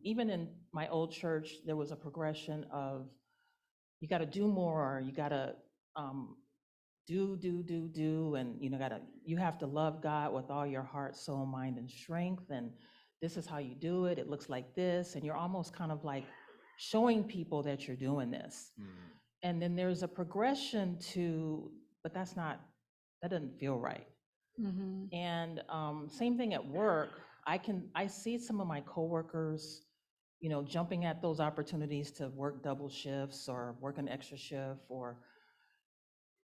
even in my old church, there was a progression of you got to do more, you got to do, and you have to love God with all your heart, soul, mind, and strength, and this is how you do it. It looks like this, and you're almost kind of like showing people that you're doing this. And then there's a progression to, but that doesn't feel right. And same thing at work. I see some of my coworkers, jumping at those opportunities to work double shifts or work an extra shift,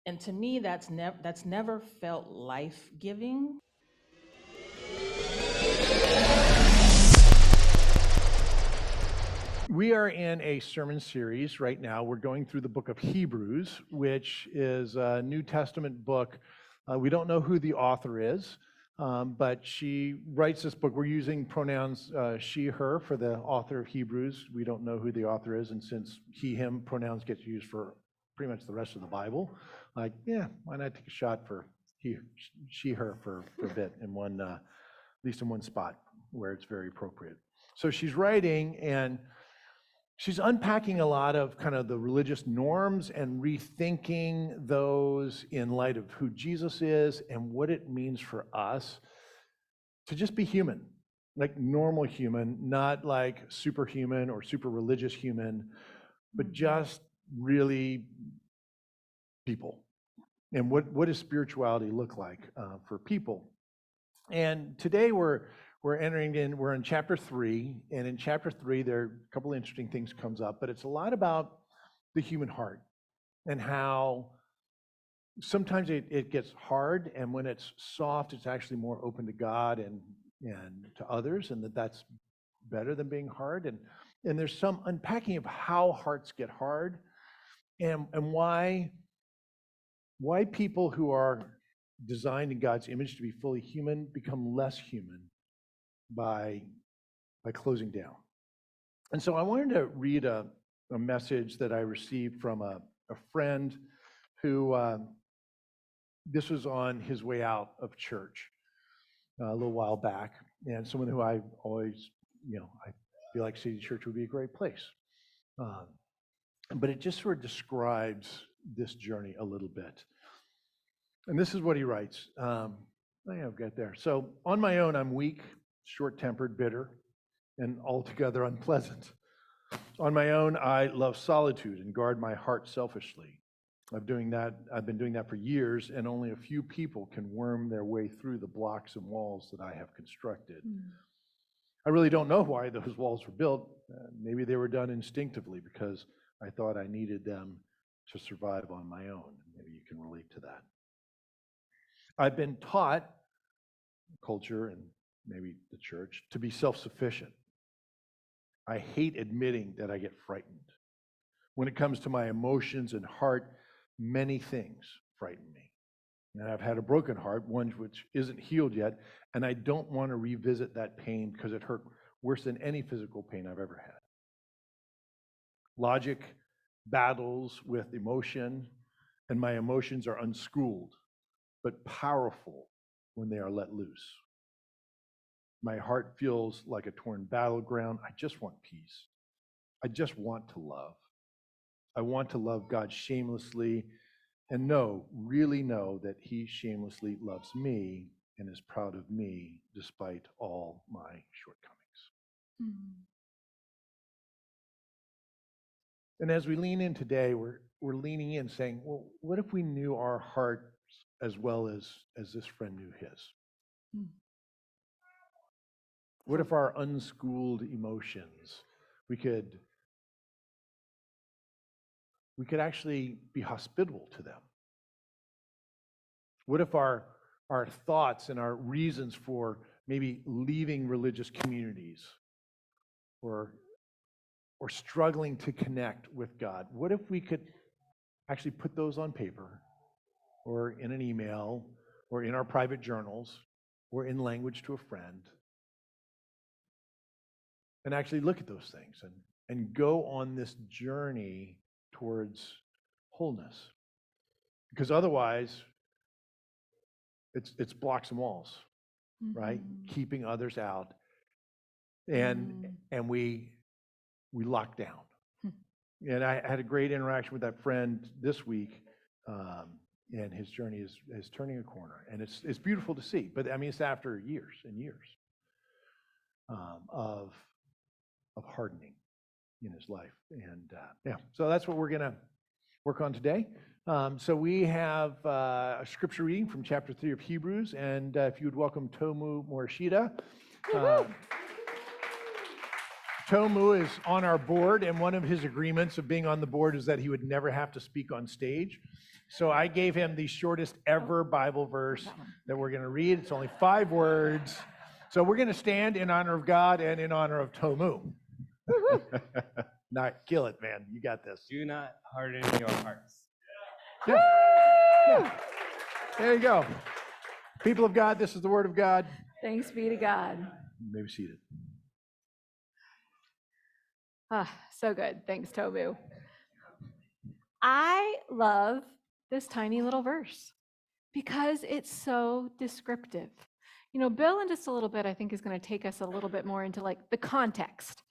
and to me, that's never felt life-giving. We are in a sermon series right now. We're going through the book of Hebrews, which is a New Testament book. We don't know who the author is, but she writes this book. We're using pronouns she, her for the author of Hebrews. We don't know who the author is, and since he, him pronouns get used for pretty much the rest of the Bible, why not take a shot for he, she, her for a bit in one, at least in one spot where it's very appropriate. So she's writing, and she's unpacking a lot of kind of the religious norms and rethinking those in light of who Jesus is and what it means for us to just be human, like normal human, not like superhuman or super religious human, but just really people. And what does spirituality look like for people? And today we're in chapter 3, and in chapter 3 there are a couple of interesting things comes up, but it's a lot about the human heart and how sometimes it gets hard, and when it's soft, it's actually more open to God and to others, and that's better than being hard. And there's some unpacking of how hearts get hard and why people who are designed in God's image to be fully human become less human by closing down. And so I wanted to read a message that I received from a friend who, this was on his way out of church a little while back, and someone who I always, I feel like City Church would be a great place. But it just sort of describes this journey a little bit. And this is what he writes. I'll get there. So, on my own, I'm weak, short-tempered, bitter, and altogether unpleasant. On my own, I love solitude and guard my heart selfishly. I've been doing that for years, and only a few people can worm their way through the blocks and walls that I have constructed. I really don't know why those walls were built. Maybe they were done instinctively because I thought I needed them to survive on my own. Maybe you can relate to that. I've been taught, culture and maybe the church, to be self-sufficient. I hate admitting that I get frightened. When it comes to my emotions and heart, many things frighten me. And I've had a broken heart, one which isn't healed yet, and I don't want to revisit that pain because it hurt worse than any physical pain I've ever had. Logic battles with emotion, and my emotions are unschooled, but powerful when they are let loose. My heart feels like a torn battleground. I just want peace. I just want to love. I want to love God shamelessly and really know that He shamelessly loves me and is proud of me despite all my shortcomings. And as we lean in today, we're leaning in saying, well, what if we knew our hearts as well as this friend knew his? What if our unschooled emotions, we could actually be hospitable to them? What if our thoughts and our reasons for maybe leaving religious communities or struggling to connect with God, what if we could actually put those on paper or in an email or in our private journals or in language to a friend and actually look at those things and go on this journey towards wholeness? Because otherwise, it's blocks and walls, right? Keeping others out. and we locked down. And I had a great interaction with that friend this week, and his journey is turning a corner, and it's beautiful to see. But I mean, it's after years and years of hardening in his life, and so that's what we're going to work on today. So we have a scripture reading from chapter 3 of Hebrews, and if you would welcome Tomu Morishita. Tomu is on our board, and one of his agreements of being on the board is that he would never have to speak on stage. So I gave him the shortest ever Bible verse that we're going to read. It's only 5 words. So we're going to stand in honor of God and in honor of Tomu. Not kill it, man. You got this. Do not harden your hearts. Yeah. Yeah. There you go. People of God, this is the word of God. Thanks be to God. You may be seated. So good. Thanks, Tobu. I love this tiny little verse because it's so descriptive. You know, Bill, in just a little bit, I think is going to take us a little bit more into like the context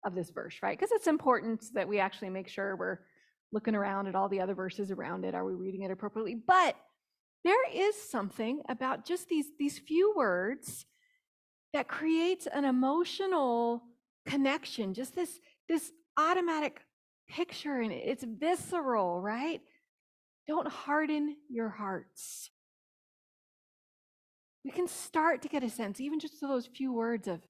of this verse, right? Because it's important that we actually make sure we're looking around at all the other verses around it. Are we reading it appropriately? But there is something about just these few words that creates an emotional connection, just this automatic picture, and it's visceral, right? Don't harden your hearts. We can start to get a sense, even just those few words of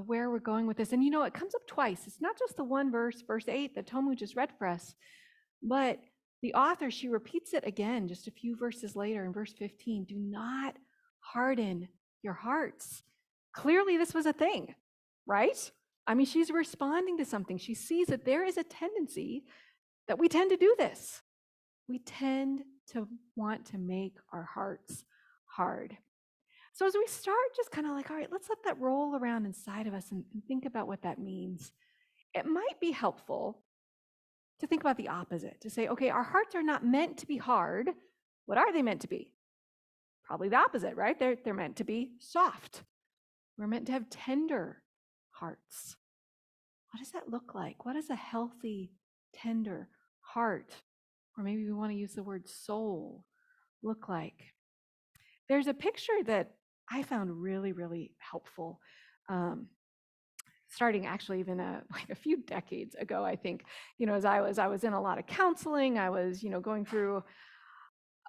where we're going with this. And you know, it comes up twice. It's not just the one verse, verse 8, that Tomu just read for us, but the author, she repeats it again just a few verses later in verse 15. Do not harden your hearts. Clearly, this was a thing, right? I mean, she's responding to something. She sees that there is a tendency that we tend to do this. We tend to want to make our hearts hard. So as we start just kind of like, all right, let's let that roll around inside of us and think about what that means. It might be helpful to think about the opposite, to say, okay, our hearts are not meant to be hard. What are they meant to be? Probably the opposite, right? They're meant to be soft. We're meant to have tender hearts. What does that look like? What does a healthy, tender heart, or maybe we want to use the word soul, look like? There's a picture that I found really, really helpful, starting actually even like a few decades ago, I think. You know, as I was in a lot of counseling, I was, going through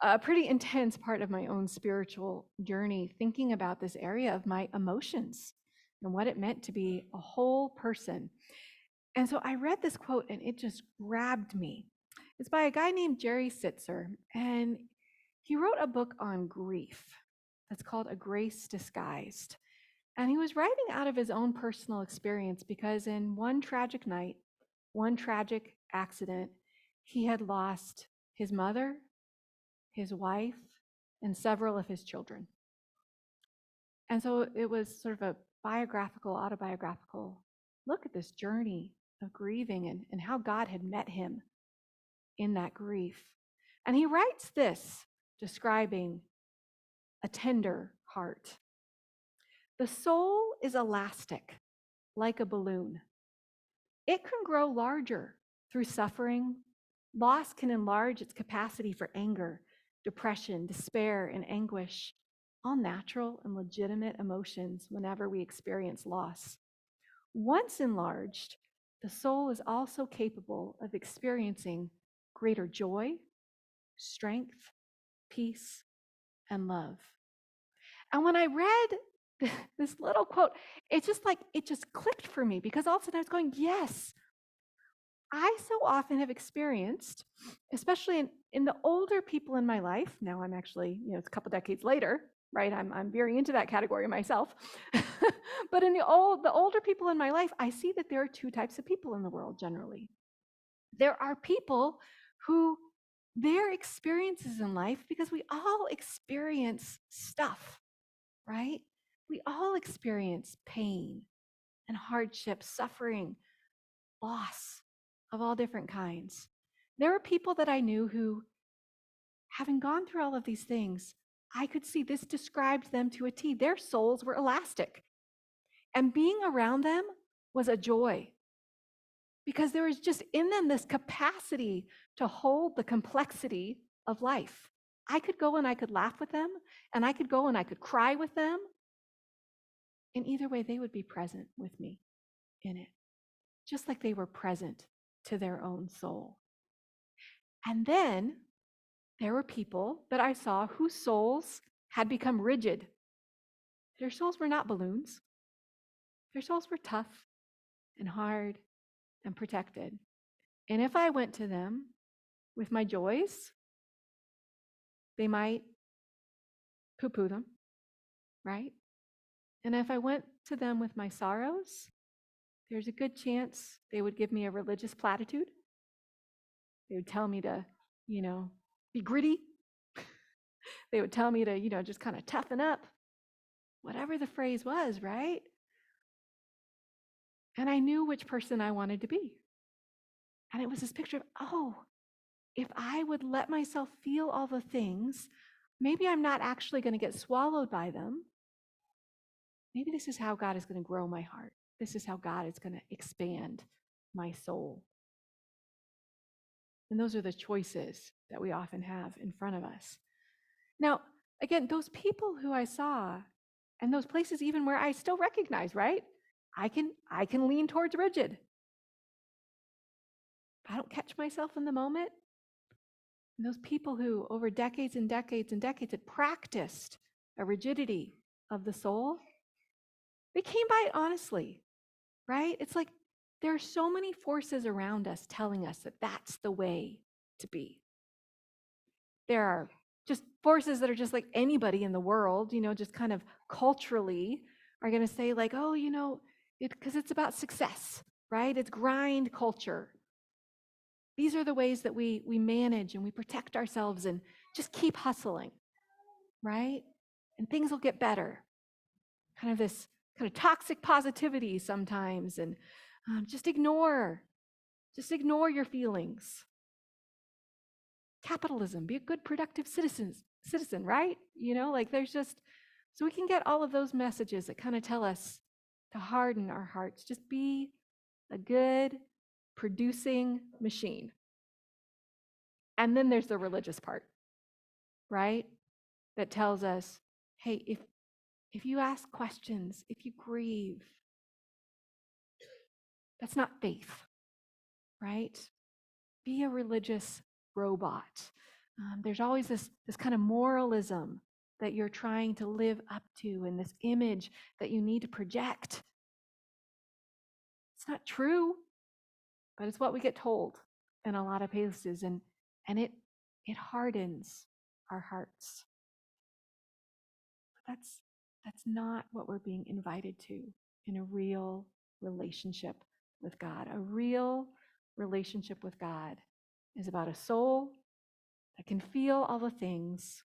a pretty intense part of my own spiritual journey, thinking about this area of my emotions and what it meant to be a whole person. And so I read this quote and it just grabbed me. It's by a guy named Jerry Sitzer, and he wrote a book on grief that's called A Grace Disguised. And he was writing out of his own personal experience because in one tragic night, one tragic accident, he had lost his mother, his wife, and several of his children. And so it was sort of a autobiographical look at this journey of grieving and how God had met him in that grief. And he writes this, describing a tender heart. The soul is elastic, like a balloon. It can grow larger through suffering. Loss can enlarge its capacity for anger, depression, despair, and anguish, all natural and legitimate emotions whenever we experience loss. Once enlarged, the soul is also capable of experiencing greater joy, strength, peace, and love. And when I read this little quote, it just clicked for me, because all of a sudden I was going, yes, I so often have experienced, especially in the older people in my life. Now I'm actually, it's a couple decades later, right? I'm very into that category myself. But in the older people in my life, I see that there are 2 types of people in the world generally. There are people who their experiences in life, because we all experience stuff, right? We all experience pain and hardship, suffering, loss of all different kinds. There were people that I knew who, having gone through all of these things, I could see this described them to a T. Their souls were elastic. And being around them was a joy because there was just in them this capacity to hold the complexity of life. I could go and I could laugh with them, and I could go and I could cry with them. And either way, they would be present with me in it, just like they were present to their own soul. And then there were people that I saw whose souls had become rigid. Their souls were not balloons. Their souls were tough and hard and protected. And if I went to them with my joys, they might poo-poo them, right? And if I went to them with my sorrows, there's a good chance they would give me a religious platitude. They would tell me to, be gritty. They would tell me to, just kind of toughen up, whatever the phrase was, right? And I knew which person I wanted to be. And it was this picture of, if I would let myself feel all the things, maybe I'm not actually going to get swallowed by them. Maybe this is how God is going to grow my heart. This is how God is going to expand my soul. And those are the choices that we often have in front of us. Now, again, those people who I saw, and those places even where I still recognize, right? I can lean towards rigid. If I don't catch myself in the moment, and those people who over decades and decades and decades had practiced a rigidity of the soul, they came by it honestly, right? It's like there are so many forces around us telling us that that's the way to be. There are just forces that are just like anybody in the world, just kind of culturally are going to say like, because it's about success, right? It's grind culture. These are the ways that we manage and we protect ourselves and just keep hustling, right? And things will get better. Kind of this kind of toxic positivity sometimes, and just ignore your feelings. Capitalism, be a good, productive citizen, right? There's just, so we can get all of those messages that kind of tell us to harden our hearts. Just be a good, producing machine. And then there's the religious part, right? That tells us, hey, if you ask questions, if you grieve, that's not faith, right? Be a religious robot. There's always this kind of moralism that you're trying to live up to and this image that you need to project. It's not true, but it's what we get told in a lot of places, and it hardens our hearts. But that's not what we're being invited to in a real relationship with God. A real relationship with God is about a soul that can feel all the things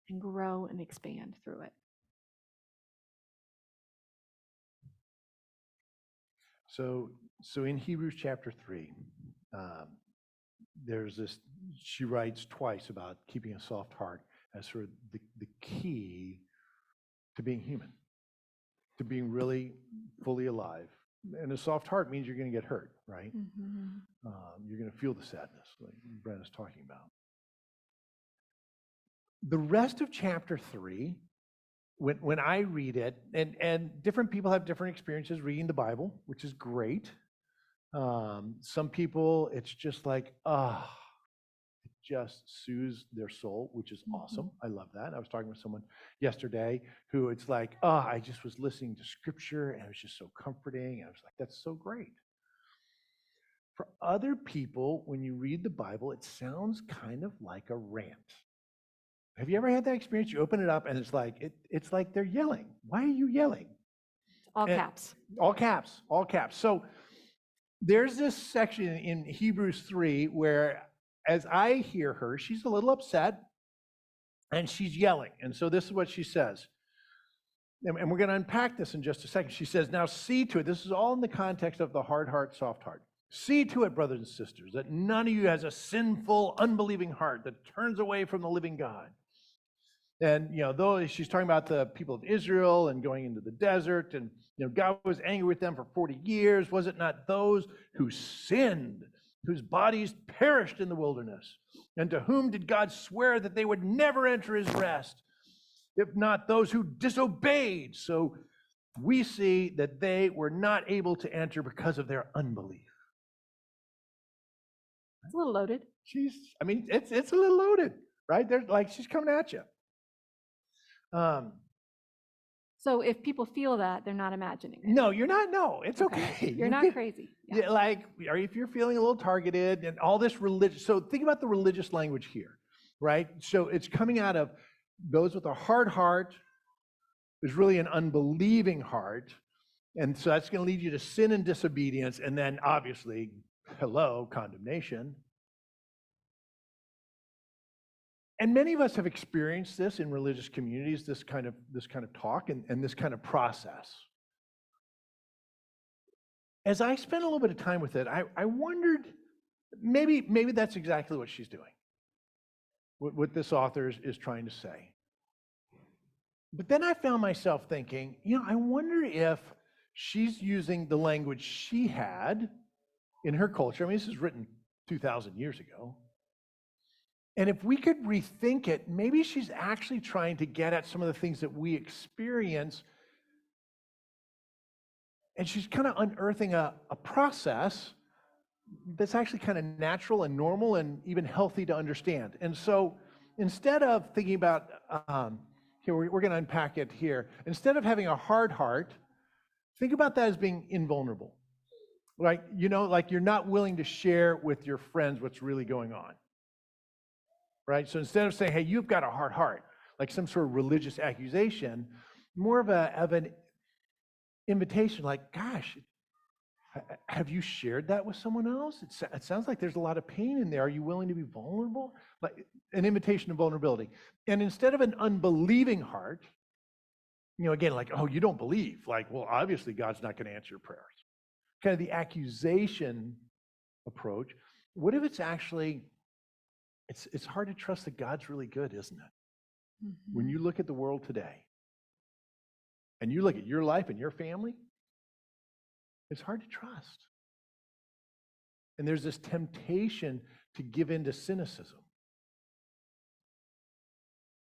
and grow and expand through it. So in Hebrews chapter 3, there's this, she writes twice about keeping a soft heart as sort of the key to being human, to being really fully alive. And a soft heart means you're going to get hurt, right? Mm-hmm. You're going to feel the sadness, like Brenna's talking about. The rest of chapter 3, when I read it, and different people have different experiences reading the Bible, which is great. Some people, it's just like, it just soothes their soul, which is awesome. I love that. I was talking with someone yesterday who it's like, I just was listening to scripture and it was just so comforting. And I was like, that's so great. For other people, when you read the Bible, it sounds kind of like a rant. Have you ever had that experience? You open it up and it's like they're yelling. Why are you yelling? All caps. All caps, all caps. So there's this section in Hebrews 3 where, as I hear her, she's a little upset and she's yelling. And so this is what she says. And we're going to unpack this in just a second. She says, now see to it. This is all in the context of the hard heart, soft heart. See to it, brothers and sisters, that none of you has a sinful, unbelieving heart that turns away from the living God. And, though she's talking about the people of Israel and going into the desert, and, God was angry with them for 40 years. Was it not those who sinned, whose bodies perished in the wilderness? And to whom did God swear that they would never enter his rest? If not those who disobeyed. So we see that they were not able to enter because of their unbelief. It's a little loaded. It's a little loaded, right? There's like, she's coming at you. So if people feel that, they're not imagining it. No, you're not. No, it's okay. You're not crazy. Yeah. Yeah, like, or if you're feeling a little targeted and all this religious, so think about the religious language here, right? So it's coming out of those with a hard heart. There's really an unbelieving heart. And so that's going to lead you to sin and disobedience. And then obviously, condemnation. And many of us have experienced this in religious communities, this kind of talk and this kind of process. As I spent a little bit of time with it, I wondered, maybe that's exactly what she's doing, what this author is trying to say. But then I found myself thinking, I wonder if she's using the language she had in her culture. I mean, this is written 2,000 years ago. And if we could rethink it, maybe she's actually trying to get at some of the things that we experience. And she's kind of unearthing a process that's actually kind of natural and normal and even healthy to understand. And so instead of thinking about, here, we're going to unpack it here. Instead of having a hard heart, think about that as being invulnerable. Like, like you're not willing to share with your friends what's really going on. Right? So instead of saying, hey, you've got a hard heart, like some sort of religious accusation, more of an invitation, like, gosh, have you shared that with someone else? It sounds like there's a lot of pain in there. Are you willing to be vulnerable? Like an invitation to vulnerability. And instead of an unbelieving heart, again, like, oh, you don't believe. Like, well, obviously God's not going to answer your prayers. Kind of the accusation approach. What if it's actually, it's hard to trust that God's really good, isn't it? Mm-hmm. When you look at the world today, and you look at your life and your family, it's hard to trust. And there's this temptation to give in to cynicism.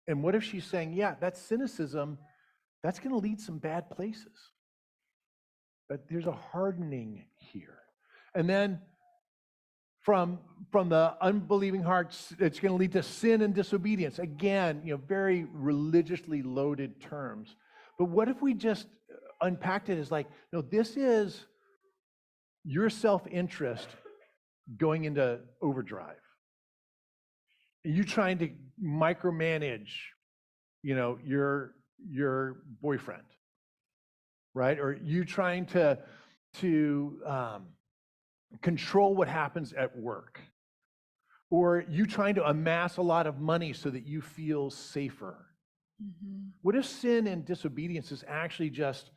And what if she's saying, yeah, that cynicism, that's going to lead some bad places. But there's a hardening here. And then from the unbelieving hearts, it's going to lead to sin and disobedience. Again, very religiously loaded terms. But what if we just unpacked it as like, no, this is your self-interest going into overdrive. You trying to micromanage, your boyfriend, right? Or you trying to control what happens at work. Or you trying to amass a lot of money so that you feel safer. Mm-hmm. What if sin and disobedience is actually just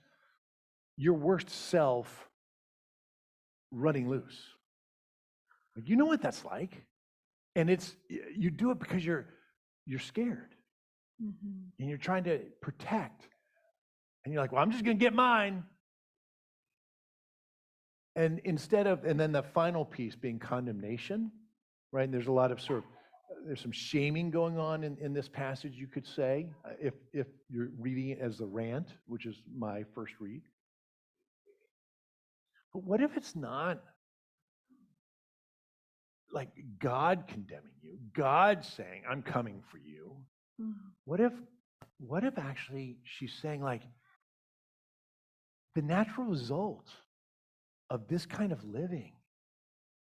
your worst self running loose? Like, you know what that's like? And you do it because you're scared. Mm-hmm. And you're trying to protect. And you're like, well, I'm just going to get mine. And then the final piece being condemnation, right? And there's a lot of there's some shaming going on in this passage, you could say, if you're reading it as the rant, which is my first read. But what if it's not like God condemning you, God saying, I'm coming for you? Mm-hmm. What if actually she's saying, like, the natural result of this kind of living,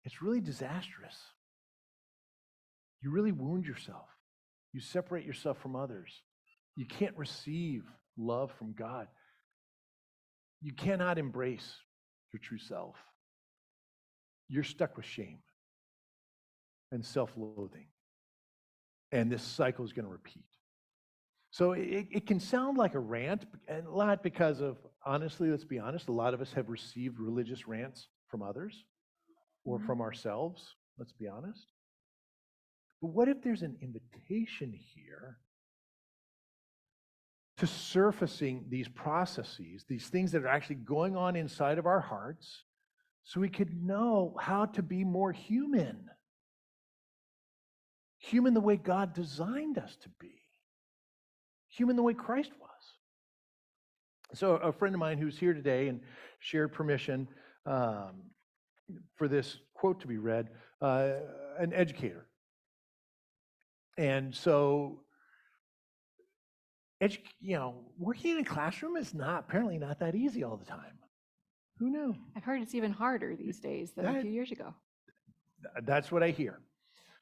it's really disastrous. You really wound yourself. You separate yourself from others. You can't receive love from God. You cannot embrace your true self. You're stuck with shame and self-loathing. And this cycle is going to repeat. So it can sound like a rant, and a lot because of, honestly, let's be honest, a lot of us have received religious rants from others or from ourselves, let's be honest. But what if there's an invitation here to surfacing these processes, these things that are actually going on inside of our hearts, so we could know how to be more human. Human the way God designed us to be. Human the way Christ was. So a friend of mine who's here today and shared permission for this quote to be read, an educator. And so, working in a classroom is apparently not that easy all the time. Who knew? I've heard it's even harder these days than a few years ago. That's what I hear.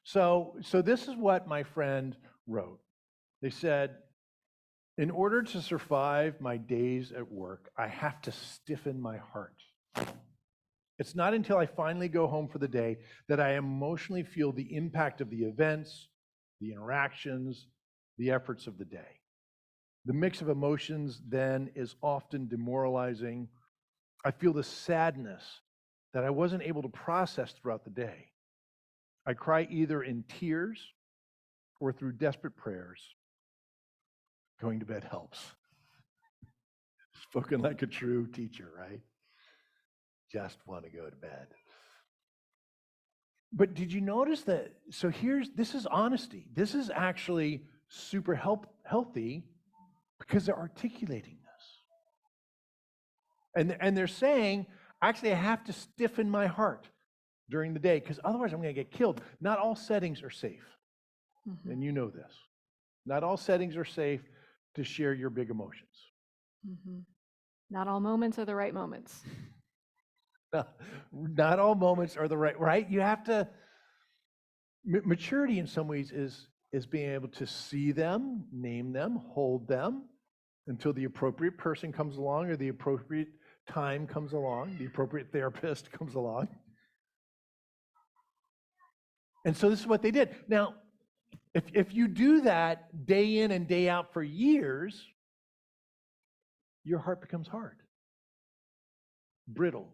So this is what my friend wrote. They said, in order to survive my days at work, I have to stiffen my heart. It's not until I finally go home for the day that I emotionally feel the impact of the events, the interactions, the efforts of the day. The mix of emotions then is often demoralizing. I feel the sadness that I wasn't able to process throughout the day. I cry either in tears or through desperate prayers. Going to bed helps. Spoken like a true teacher, right? Just want to go to bed. But did you notice that? So this is honesty. This is actually super healthy because they're articulating this. And they're saying, actually, I have to stiffen my heart during the day because otherwise I'm going to get killed. Not all settings are safe. Mhm. And you know this. Not all settings are safe to share your big emotions. Mhm. Not all moments are the right moments. Not all moments are the right? You have to, maturity in some ways is being able to see them, name them, hold them until the appropriate person comes along or the appropriate time comes along, the appropriate therapist comes along. And so this is what they did. Now, if you do that day in and day out for years, your heart becomes hard, brittle.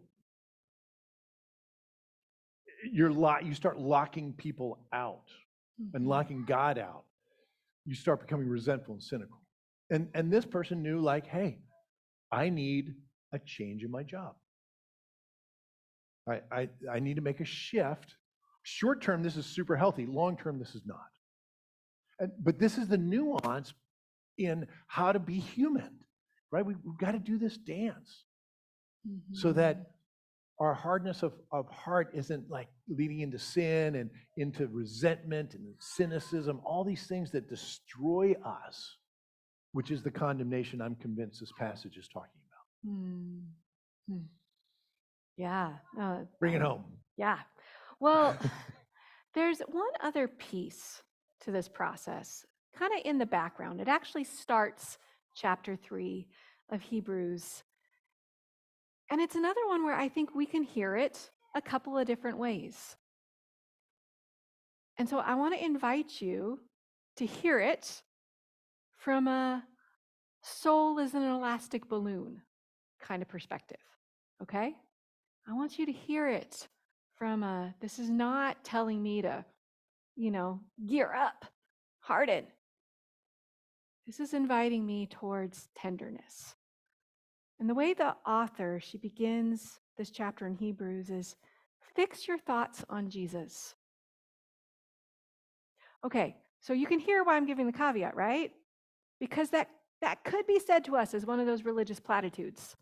You start locking people out and Mhm. locking God out. You start becoming resentful and cynical. And this person knew, like, hey, I need a change in my job. I need to make a shift. Short term, this is super healthy. Long term, this is not. But this is the nuance in how to be human, right? We've got to do this dance so that our hardness of heart isn't like leading into sin and into resentment and cynicism, all these things that destroy us, which is the condemnation I'm convinced this passage is talking about. Mm. Mm. Yeah. Bring it home. Yeah. Well, there's one other piece to this process, kind of in the background. It actually starts chapter 3 of Hebrews. And it's another one where I think we can hear it a couple of different ways. And so I want to invite you to hear it from a soul is an elastic balloon kind of perspective. Okay? I want you to hear it from a, this is not telling me to, gear up, harden. This is inviting me towards tenderness. And the way the author, she begins this chapter in Hebrews is fix your thoughts on Jesus. Okay, so you can hear why I'm giving the caveat, right? Because that could be said to us as one of those religious platitudes.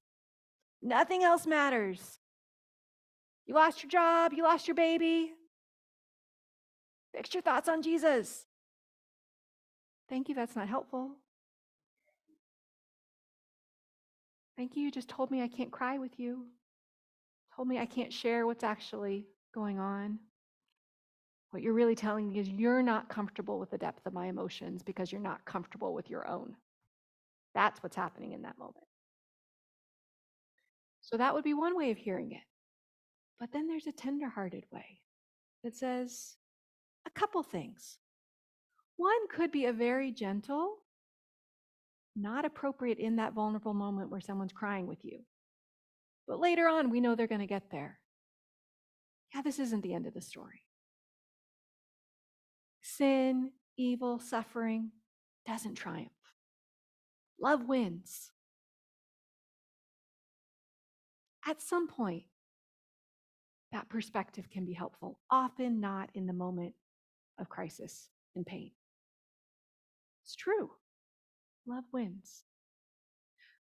Nothing else matters. You lost your job, you lost your baby. Fix your thoughts on Jesus. Thank you, that's not helpful. Thank you, you just told me I can't cry with you. Told me I can't share what's actually going on. What you're really telling me is you're not comfortable with the depth of my emotions because you're not comfortable with your own. That's what's happening in that moment. So that would be one way of hearing it. But then there's a tender-hearted way that says a couple things. One could be a very gentle, not appropriate in that vulnerable moment where someone's crying with you. But later on, we know they're going to get there. Yeah, this isn't the end of the story. Sin, evil, suffering doesn't triumph. Love wins. At some point, that perspective can be helpful, often not in the moment of crisis and pain. It's true. Love wins.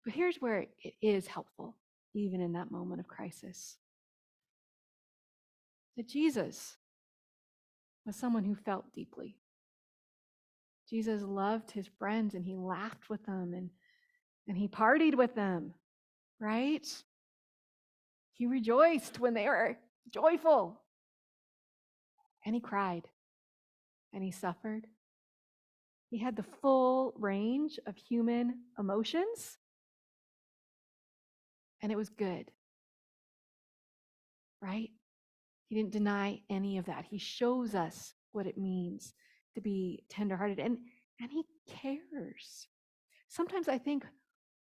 But here's where it is helpful, even in that moment of crisis. That Jesus was someone who felt deeply. Jesus loved his friends and he laughed with them and he partied with them, right? He rejoiced when they were joyful. And he cried and he suffered. He had the full range of human emotions, and it was good, right? He didn't deny any of that. He shows us what it means to be tenderhearted, and he cares. Sometimes I think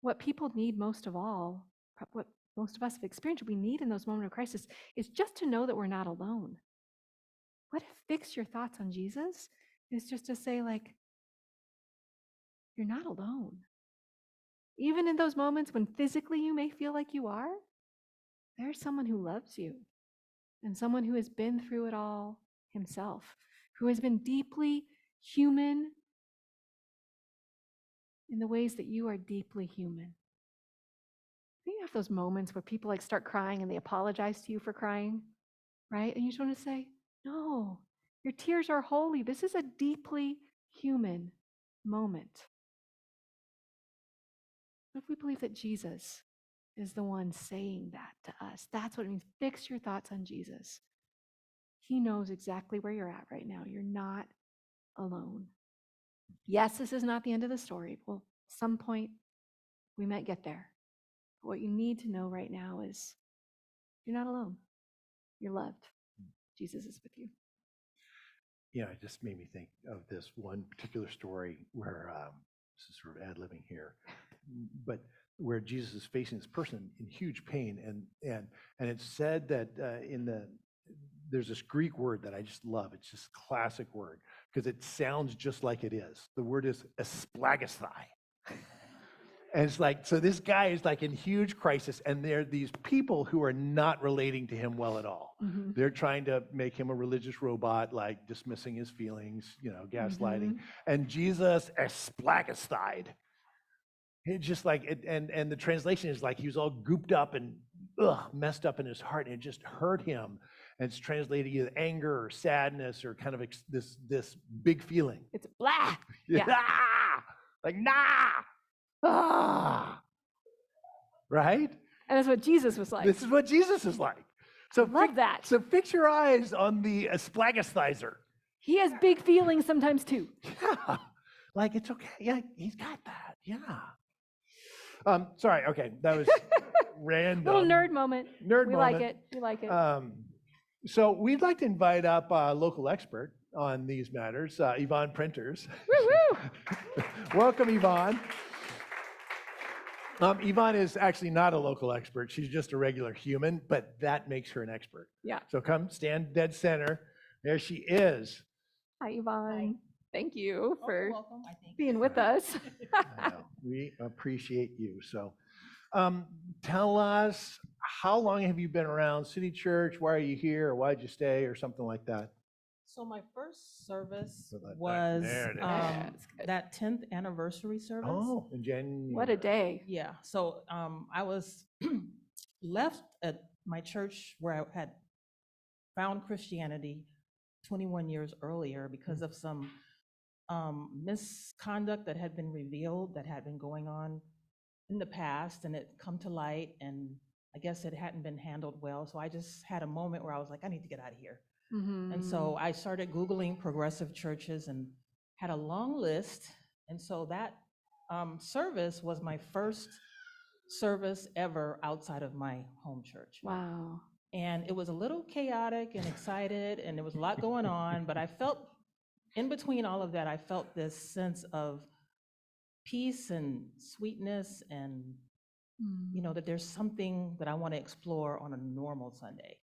what people need most of all, what most of us have experienced, we need in those moments of crisis, is just to know that we're not alone. What if fix your thoughts on Jesus is just to say, like, you're not alone. Even in those moments when physically you may feel like you are, there's someone who loves you and someone who has been through it all himself, who has been deeply human in the ways that you are deeply human. You have those moments where people like start crying and they apologize to you for crying, right? And you just want to say, no, your tears are holy. This is a deeply human moment. What if we believe that Jesus is the one saying that to us? That's what it means. Fix your thoughts on Jesus. He knows exactly where you're at right now. You're not alone. Yes, this is not the end of the story. Well, at some point, we might get there. But what you need to know right now is you're not alone. You're loved. Jesus is with you. Yeah, it just made me think of this one particular story where this is sort of ad-libbing here, but where Jesus is facing this person in huge pain, and it's said that there's this Greek word that I just love. It's just a classic word because it sounds just like it is. The word is esplagasthai. And it's like, so this guy is like in huge crisis, and there are these people who are not relating to him well at all. Mm-hmm. They're trying to make him a religious robot, like dismissing his feelings, gaslighting. And Jesus esplagasthaied. It's just like, and the translation is like he was all gooped up and messed up in his heart, and it just hurt him. And it's translated either anger or sadness or kind of this big feeling. It's blah. Yeah. Like, nah. Right? And that's what Jesus was like. This is what Jesus is like. So love that. So fix your eyes on the esplagasthaizer. He has big feelings sometimes too. Yeah. Like, it's okay. Yeah, he's got that. Yeah. Sorry. Okay. That was random. Little nerd moment. Nerd we moment. like it. We like it. So we'd like to invite up a local expert on these matters, Yvonne Printers. Woo woo. Welcome, Yvonne. Yvonne is actually not a local expert. She's just a regular human, but that makes her an expert. Yeah. So come stand dead center. There she is. Hi, Yvonne. Thank you for welcome, I think. being with us. I know. We appreciate you. So tell us, how long have you been around City Church? Why are you here? Or why'd you stay? Or something like that. So my first service So that- was there it is. That's good. that 10th anniversary service. Oh, in January. What a day. Yeah, so I was left at my church where I had found Christianity 21 years earlier because of some misconduct that had been revealed that had been going on in the past, and it come to light, and I guess it hadn't been handled well. So I just had a moment where I was like, I need to get out of here. And so I started Googling progressive churches and had a long list. And so that service was my first service ever outside of my home church. Wow. And it was a little chaotic and excited, and there was a lot going on, but I felt, in between all of that, I felt this sense of peace and sweetness and, that there's something that I want to explore on a normal Sunday.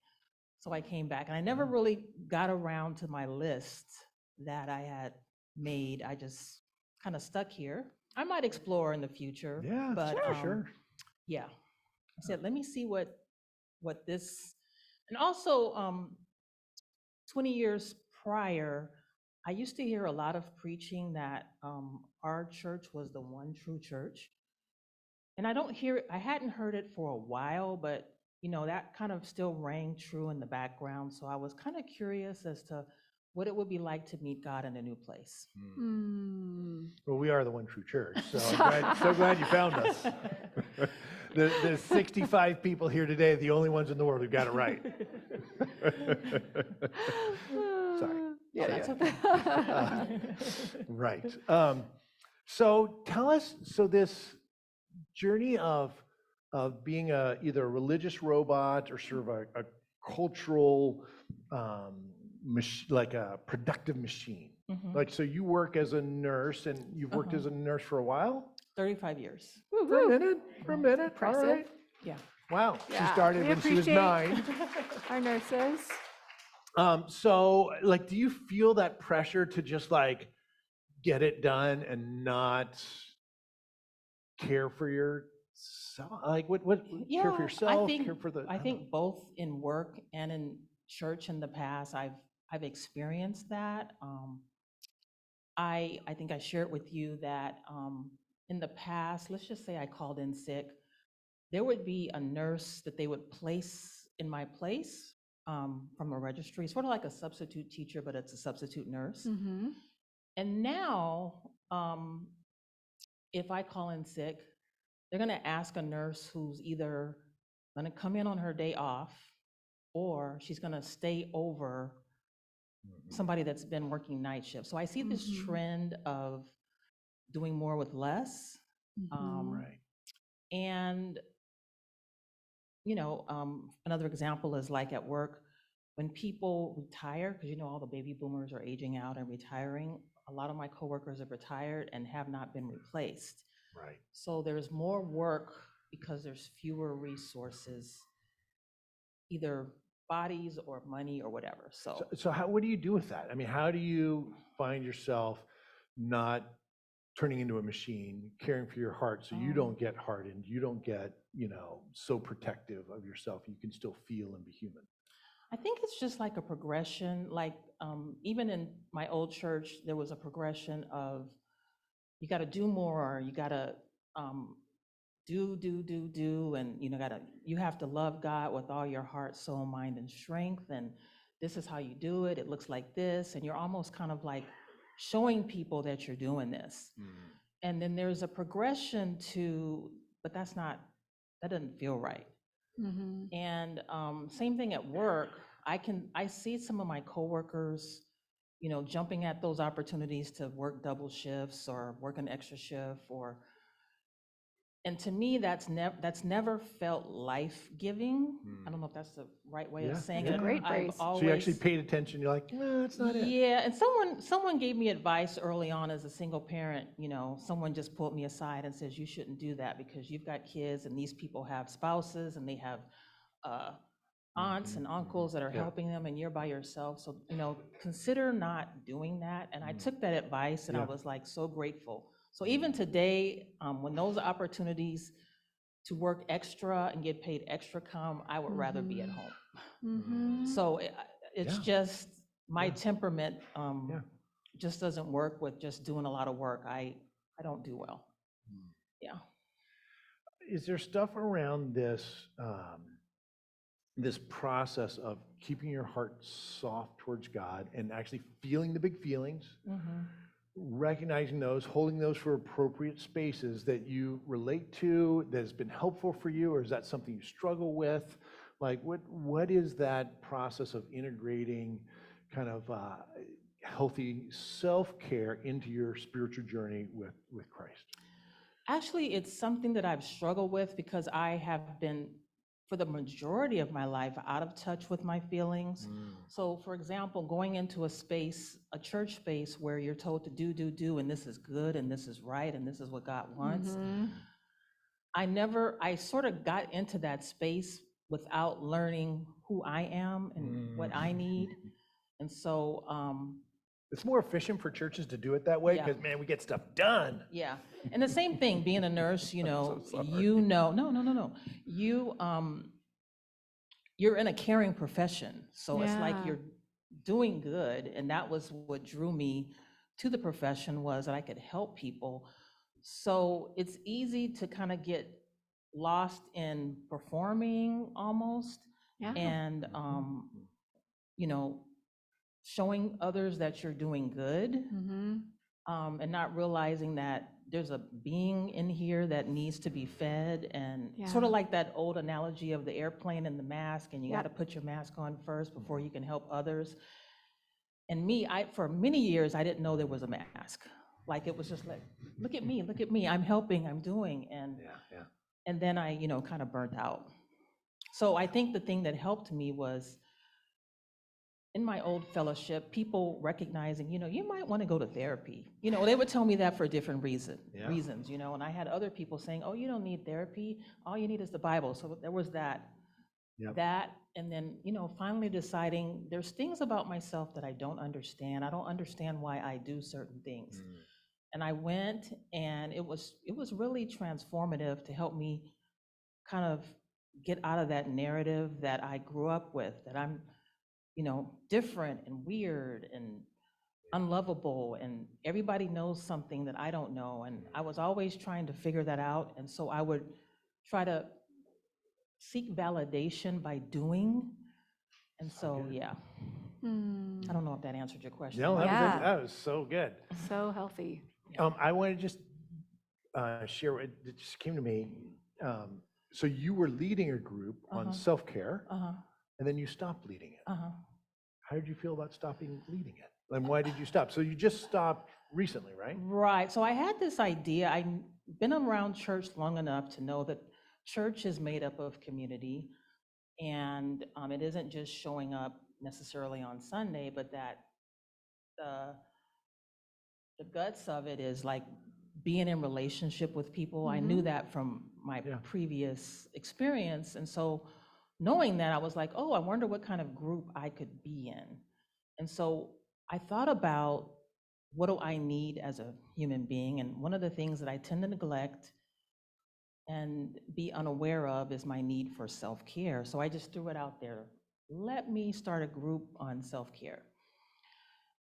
So I came back, and I never really got around to my list that I had made. I just kind of stuck here. I might explore in the future. Yeah, But sure. yeah, I said, let me see what this, and also 20 years prior, I used to hear a lot of preaching that our church was the one true church. And I hadn't heard it for a while, but that kind of still rang true in the background. So I was kind of curious as to what it would be like to meet God in a new place. Mm. Well, we are the one true church, so so glad you found us. The 65 people here today, the only ones in the world who got it right. Sorry. Oh, that's okay. Right. So tell us, so this journey of being either a religious robot or sort of a cultural, like a productive machine. Mhm. Like, so you work as a nurse, and you've worked as a nurse for a while? 35 years. Woo, For a woo. minute, all Impressive. right. Yeah. Wow, she Yeah, started we when she was appreciate- 9. Our nurses. So, like, do you feel that pressure to just like get it done and not care for yourself? Like, what care for yourself, care for the? I think both in work and in church in the past, I've experienced that. I think I shared with you that in the past, let's just say I called in sick, there would be a nurse that they would place in my place from a registry, sort of like a substitute teacher, but it's a substitute nurse. Mm-hmm. And now, if I call in sick, they're going to ask a nurse who's either going to come in on her day off or she's going to stay over somebody that's been working night shift. So I see this Mhm. trend of doing more with less. Mhm. Right. And, another example is like at work, when people retire, because all the baby boomers are aging out and retiring, a lot of my coworkers have retired and have not been replaced. Right. So there's more work because there's fewer resources, either bodies or money or whatever. So So what do you do with that? I mean, how do you find yourself not turning into a machine, caring for your heart so you don't get hardened, you don't get, so protective of yourself, you can still feel and be human? I think it's just like a progression. Like even in my old church, there was a progression of you got to do more, you got to do, and you have to love God with all your heart, soul, mind, and strength. And this is how you do it. It looks like this, and you're almost kind of like showing people that you're doing this. And then there's a progression but that doesn't feel right. Mm-hmm. And same thing at work. I see some of my coworkers, jumping at those opportunities to work double shifts or work an extra shift, and to me, that's never felt life-giving. I don't know if that's the right way of Yeah, saying yeah. it. Great phrase. So you actually paid attention, you're like, no, that's not it. Yeah, and someone gave me advice early on as a single parent. Someone just pulled me aside and says, you shouldn't do that because you've got kids and these people have spouses and they have aunts and uncles that are Yeah. helping them and you're by yourself. So, consider not doing that. And I took that advice and I Yeah. was like so grateful. So even today, when those opportunities to work extra and get paid extra come, I would rather be at home. Mm-hmm. So it's Yeah. just my Yeah. temperament Yeah. just doesn't work with just doing a lot of work. I don't do well. Yeah. Is there stuff around this this process of keeping your heart soft towards God and actually feeling the big feelings, Mhm. recognizing those, holding those for appropriate spaces that you relate to, that has been helpful for you, or is that something you struggle with? Like, what is that process of integrating kind of healthy self-care into your spiritual journey with Christ? Actually, it's something that I've struggled with because I have been, for the majority of my life, out of touch with my feelings. So, for example, going into a church space where you're told to do, and this is good, and this is right, and this is what God wants. Mm-hmm. I sort of got into that space without learning who I am and what I need. And so It's more efficient for churches to do it that way Yeah. because, man, we get stuff done. Yeah, and the same thing, being a nurse, so sorry. no. You're in a caring profession, so it's like Yeah. you're doing good, and that was what drew me to the profession, was that I could help people. So it's easy to kind of get lost in performing almost, Yeah. and you know, showing others that you're doing good, Mm-hmm. and not realizing that there's a being in here that needs to be fed, and sort of Yeah. like that old analogy of the airplane and the mask, and you got Yep. to put your mask on first before you can help others. And me, for many years, I didn't know there was a mask. Like, it was just like, look at me, I'm helping, I'm doing, Yeah. and then I, kind of burnt out. So I think the thing that helped me was, in my old fellowship, people recognizing, you might want to go to therapy. They would tell me that for different Yeah. reasons, and I had other people saying, oh, you don't need therapy, all you need is the Bible. So there was that. Yep. That, and then, finally deciding there's things about myself that I don't understand. I don't understand why I do certain things. And I went, and it was really transformative to help me kind of get out of that narrative that I grew up with, that I'm, different and weird and unlovable, and everybody knows something that I don't know. And I was always trying to figure that out. And so I would try to seek validation by doing. And so, good. yeah, Hmm. I don't know if that answered your question. No, Yeah. that was so good. So healthy. I want to just share what it just came to me. So you were leading a group on Uh-huh. self-care, Uh-huh, and then you stopped leading it. uh-huh. How did you feel about stopping leading it? And why did you stop? So you just stopped recently, right? Right. So I had this idea. I've been around church long enough to know that church is made up of community, and it isn't just showing up necessarily on Sunday, but that the guts of it is like being in relationship with people. I knew Mhm. that from my Yeah. previous experience. And so knowing that, I was like, oh, I wonder what kind of group I could be in. And so I thought about, what do I need as a human being? And one of the things that I tend to neglect and be unaware of is my need for self-care. So I just threw it out there. Let me start a group on self-care.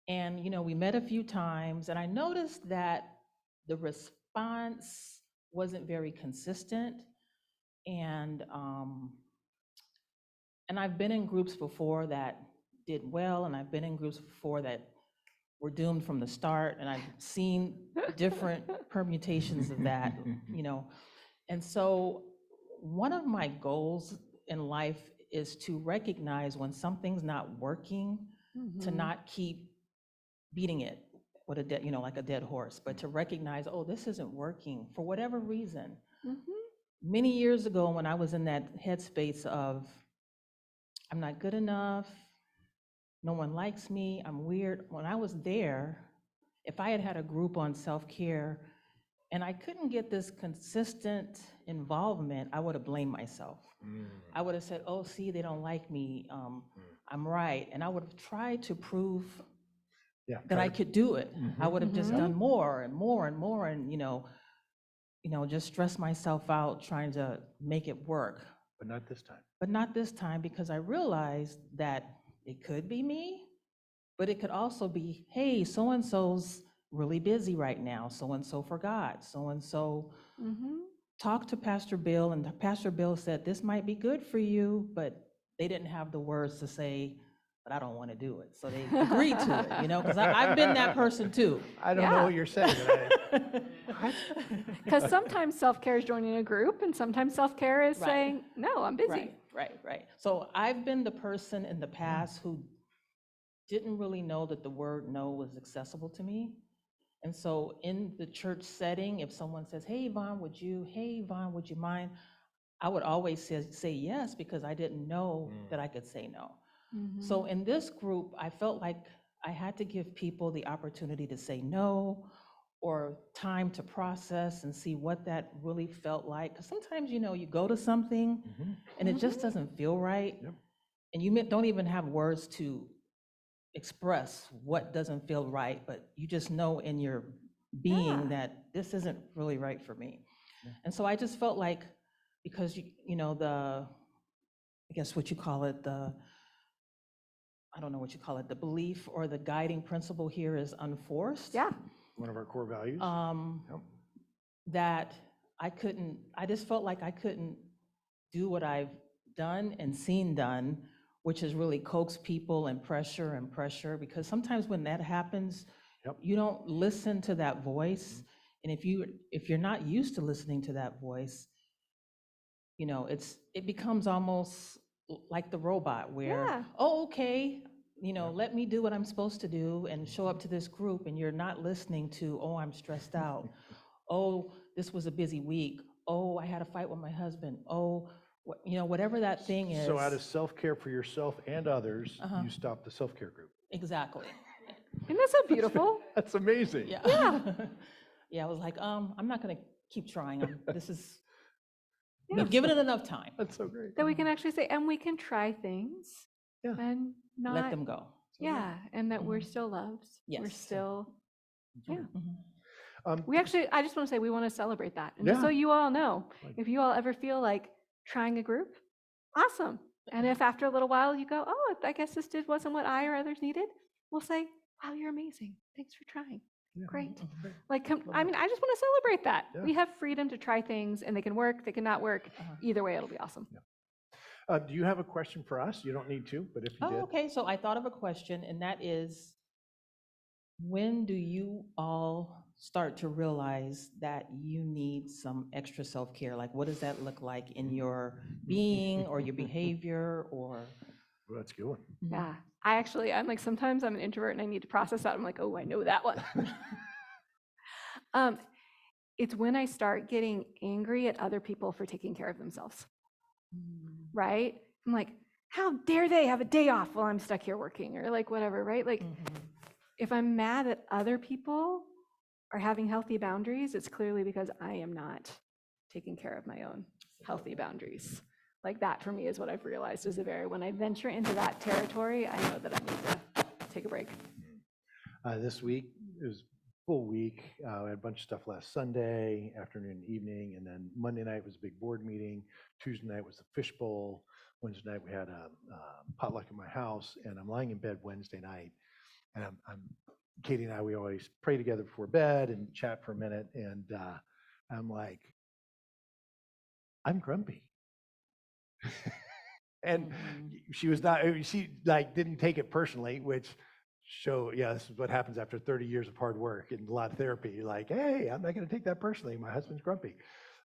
And, we met a few times, and I noticed that the response wasn't very consistent. And I've been in groups before that did well, and I've been in groups before that were doomed from the start, and I've seen different permutations of that, And so one of my goals in life is to recognize when something's not working, to Mhm. not keep beating it with a dead, like a dead horse, but to recognize, oh, this isn't working for whatever reason. Mhm. Many years ago, when I was in that headspace of, I'm not good enough, no one likes me, I'm weird, when I was there, if I had had a group on self-care and I couldn't get this consistent involvement, I would have blamed myself. I would have said, oh, see, they don't like me, I'm right. And I would have tried to prove Yeah. that I could do it. I Mhm. would have just Mhm. done more and more and more, and just stress myself out trying to make it work. But not this time. But not this time, because I realized that it could be me, but it could also be, hey, so-and-so's really busy right now, so-and-so forgot, so-and-so Mhm. talked to Pastor Bill, and Pastor Bill said, this might be good for you, but they didn't have the words to say, but I don't want to do it. So they agreed to it, because I've been that person too. I don't know Yeah. what you're saying. But Because sometimes self-care is joining a group, and sometimes self-care is Right. saying, no, I'm busy. Right. So I've been the person in the past who didn't really know that the word no was accessible to me. And so in the church setting, if someone says, hey, Yvonne, would you mind? I would always say yes, because I didn't know that I could say no. Mhm. So in this group, I felt like I had to give people the opportunity to say no, or time to process and see what that really felt like. Because sometimes, you go to something Mhm. and it just doesn't feel right. Yep. And you don't even have words to express what doesn't feel right, but you just know in your being Yeah. that this isn't really right for me. Yeah. And so I just felt like, because you know, I guess what you call it, I don't know what you call it, the belief or the guiding principle here is unforced. Yeah. One of our core values. Yep. That I just felt like I couldn't do what I've done and seen done, which is really coax people and pressure, because sometimes when that happens, Yep. you don't listen to that voice. And if you're not used to listening to that voice, you know, it becomes almost like the robot where, Yeah. oh, okay, you know, Yeah. let me do what I'm supposed to do and show up to this group, and you're not listening to, oh, I'm stressed out. Oh, this was a busy week. Oh, I had a fight with my husband. Oh, you know, whatever that thing is. So out of self-care for yourself and others, Uh-huh. you stop the self-care group. Exactly. Isn't that so beautiful? That's amazing. Yeah. Yeah. Yeah, I was like, I'm not gonna keep trying. This is, Yeah. we've given it enough time. That's so great. That we can actually say, and we can try things Yeah. and not, Let them go. yeah, and that we're Mhm. still loved. We're Yes. still, yeah. Mhm. We actually, I just want to say, we want to celebrate that. And just so Yeah. you all know, Like- if you all ever feel like trying a group, awesome. And if after a little while you go, oh, I guess this wasn't what I or others needed, we'll say, wow, you're amazing. Thanks for trying. Yeah. Great. Mhm. Like, Love I that. mean, I just want to celebrate that. Yeah. We have freedom to try things, and they can work, they can not work. Uh-huh. Either way, it'll be awesome. Do you have a question for us? You don't need to, but if you Oh, did. okay, so I thought of a question, and that is, when do you all start to realize that you need some extra self-care? Like, what does that look like in your being or your behavior or? Well, that's a good one. Yeah. I'm like, sometimes I'm an introvert and I need to process that. I'm like, oh, I know that one. It's when I start getting angry at other people for taking care of themselves, Mm. right? I'm like, how dare they have a day off while I'm stuck here working, or like whatever, right? Like, Mhm. if I'm mad that other people are having healthy boundaries, it's clearly because I am not taking care of my own healthy boundaries. Like, that for me is what I've realized is when I venture into that territory, I know that I need to take a break. This week, it was a full week. We had a bunch of stuff last Sunday, afternoon, evening, and then Monday night was a big board meeting. Tuesday night was the fishbowl. Wednesday night we had a potluck in my house, and I'm lying in bed Wednesday night, and Katie and I, we always pray together before bed and chat for a minute, and I'm like, I'm grumpy. And she was not, she like didn't take it personally, which this is what happens after 30 years of hard work and a lot of therapy. You're like, hey, I'm not going to take that personally. My husband's grumpy.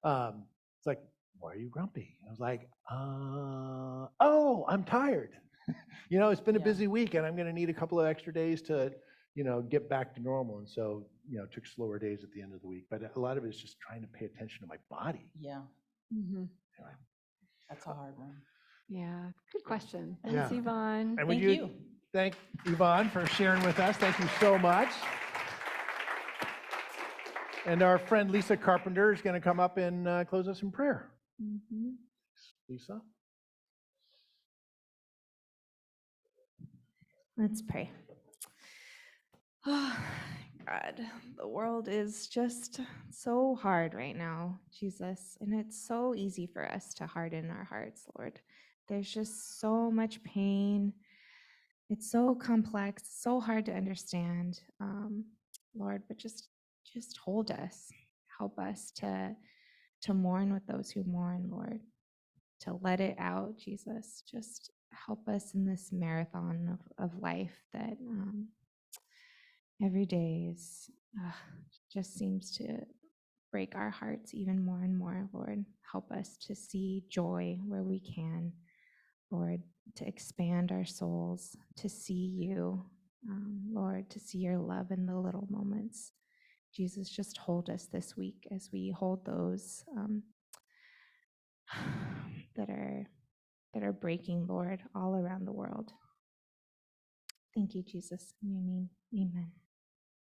It's like, why are you grumpy? I was like, oh, I'm tired. It's been a Yeah. busy week and I'm going to need a couple of extra days to, get back to normal. And so, it took slower days at the end of the week, but a lot of it is just trying to pay attention to my body. Yeah, Mm-hmm. Anyway. that's a hard one. Yeah, good question. Yeah. Thanks, Yvonne. And would Thank you you. thank Yvonne for sharing with us? Thank you so much. And our friend Lisa Carpenter is going to come up and close us in prayer. Mhm. Lisa? Let's pray. Oh, God, the world is just so hard right now, Jesus, and it's so easy for us to harden our hearts, Lord. There's just so much pain. It's so complex, so hard to understand, Lord, but just hold us. Help us to mourn with those who mourn, Lord, to let it out, Jesus. Just help us in this marathon of life that every day just seems to break our hearts even more and more, Lord. Help us to see joy where we can, Lord, to expand our souls, to see you, Lord, to see your love in the little moments. Jesus, just hold us this week as we hold those that are breaking, Lord, all around the world. Thank you, Jesus. In your name, amen.